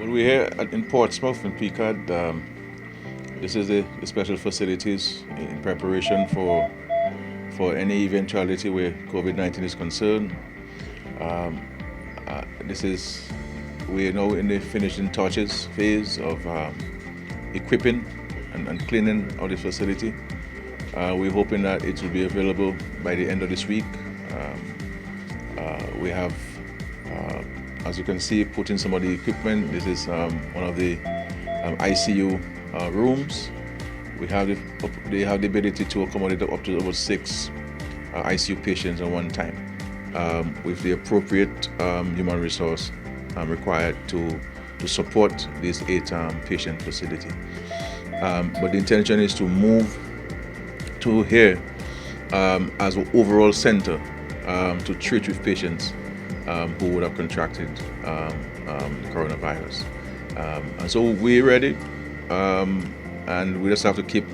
Well, we're here in Portsmouth in Picard. This is the special facilities in preparation for any eventuality where COVID-19 is concerned. We're now in the finishing touches phase of equipping and cleaning of the facility. We're hoping that it will be available by the end of this week. We have, as you can see, put in some of the equipment. This is one of the ICU rooms. They have the ability to accommodate up to over 6 ICU patients at one time, with the appropriate human resource required to support this 8-patient facility. But the intention is to move to here as an overall center to treat with patients who would have contracted the coronavirus. And so we're ready, and we just have to keep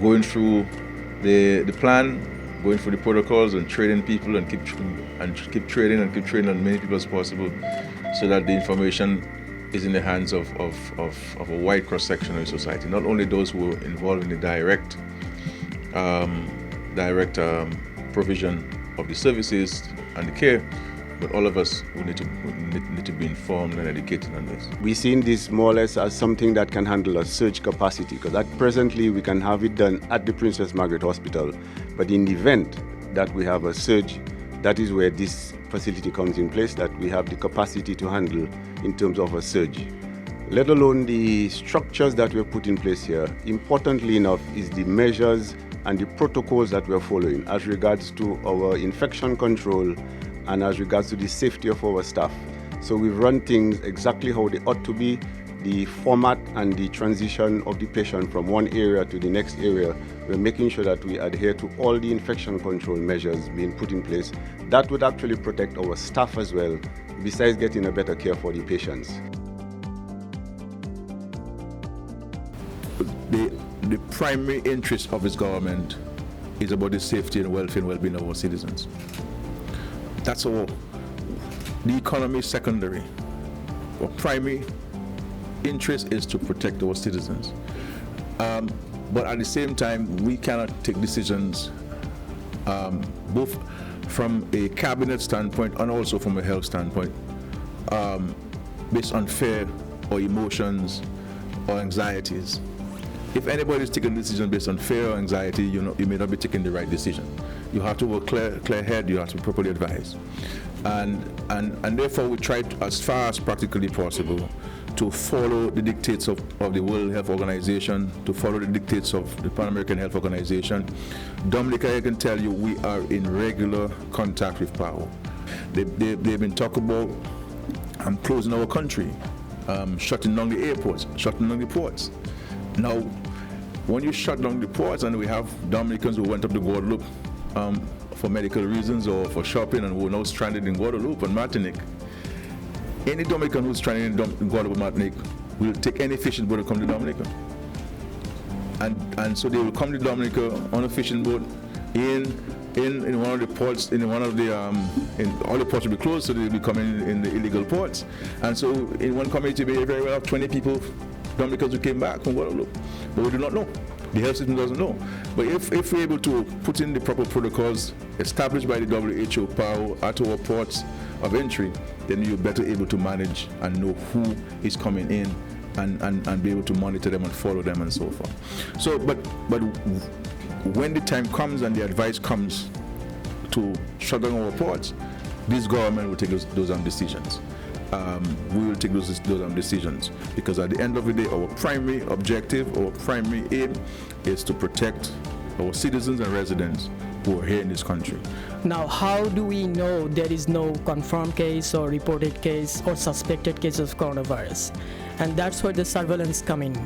going through the plan, going through the protocols and training people and keep training as many people as possible so that the information is in the hands of a wide cross-section of society, not only those who are involved in the direct provision of the services and the care, but all of us who need to be informed and educated on this. We're seeing this more or less as something that can handle a surge capacity, because presently we can have it done at the Princess Margaret Hospital, but in the event that we have a surge, that is where this facility comes in place, that we have the capacity to handle in terms of a surge. Let alone the structures that we've put in place here. Importantly enough is the measures and the protocols that we're following as regards to our infection control and as regards to the safety of our staff. So we've run things exactly how they ought to be. The format and the transition of the patient from one area to the next area, we're making sure that we adhere to all the infection control measures being put in place. That would actually protect our staff as well, besides getting a better care for the patients. The primary interest of this government is about the safety and welfare and well-being of our citizens. That's all. The economy is secondary. Our primary interest is to protect our citizens. But at the same time, we cannot take decisions both from a cabinet standpoint and also from a health standpoint based on fear or emotions or anxieties. If anybody is taking a decision based on fear or anxiety, you may not be taking the right decision. You have to have a clear head. You have to be properly advised, and therefore we try to, as far as practically possible, to follow the dictates of the World Health Organization, to follow the dictates of the Pan American Health Organization. Dominica, I can tell you, we are in regular contact with PAHO. They've been talking about closing our country, shutting down the airports, shutting down the ports. Now, when you shut down the ports, and we have Dominicans who went up to Guadeloupe for medical reasons or for shopping and who are now stranded in Guadeloupe and Martinique, any Dominican who's stranded in Guadeloupe and Martinique will take any fishing boat to come to Dominica. And so they will come to Dominica on a fishing boat in one of the ports, in all the ports will be closed, so they'll be coming in the illegal ports. And so in one community, we very well have 20 people, Dominicans who came back from Guadeloupe, but we do not know. The health system doesn't know. But if we're able to put in the proper protocols established by the WHO, PAHO, at our ports of entry, then you're better able to manage and know who is coming in and be able to monitor them and follow them and so forth. So, but when the time comes and the advice comes to shut down our ports, this government will take those decisions. We will take those decisions, because at the end of the day, our primary objective, our primary aim is to protect our citizens and residents who are here in this country. Now, how do we know there is no confirmed case or reported case or suspected case of coronavirus? And that's where the surveillance come in.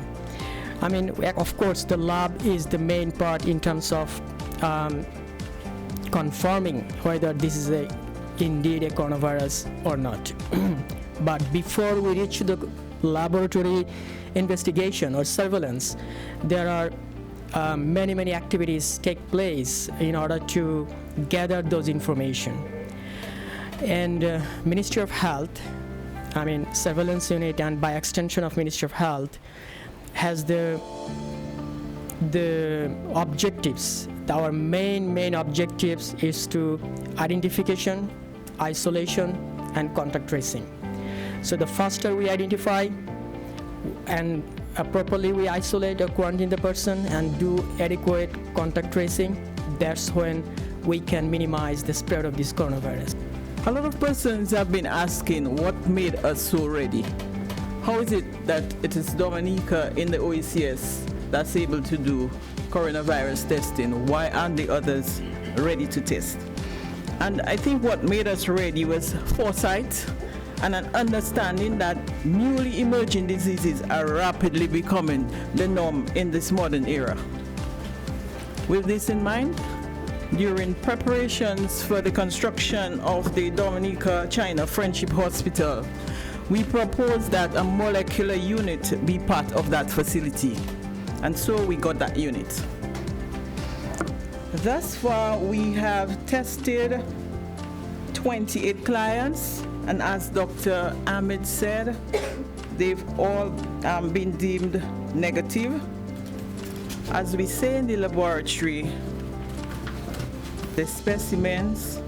I mean, of course, the lab is the main part in terms of confirming whether this is indeed a coronavirus or not. But before we reach the laboratory investigation or surveillance, there are many activities take place in order to gather those information. And Ministry of Health surveillance unit, and by extension of Ministry of Health, has the objectives. Our main objectives is to identification, isolation, and contact tracing. So the faster we identify and properly we isolate or quarantine the person and do adequate contact tracing, that's when we can minimize the spread of this coronavirus. A lot of persons have been asking what made us so ready. How is it that it is Dominica in the OECS that's able to do coronavirus testing? Why aren't the others ready to test? And I think what made us ready was foresight and an understanding that newly emerging diseases are rapidly becoming the norm in this modern era. With this in mind, during preparations for the construction of the Dominica China Friendship Hospital, we proposed that a molecular unit be part of that facility. And so we got that unit. Thus far, we have tested 28 clients, and as Dr. Ahmed said, they've all been deemed negative. As we say in the laboratory, the specimens,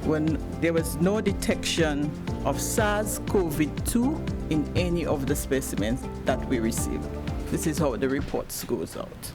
when there was no detection of SARS-CoV-2 in any of the specimens that we received. This is how the reports goes out.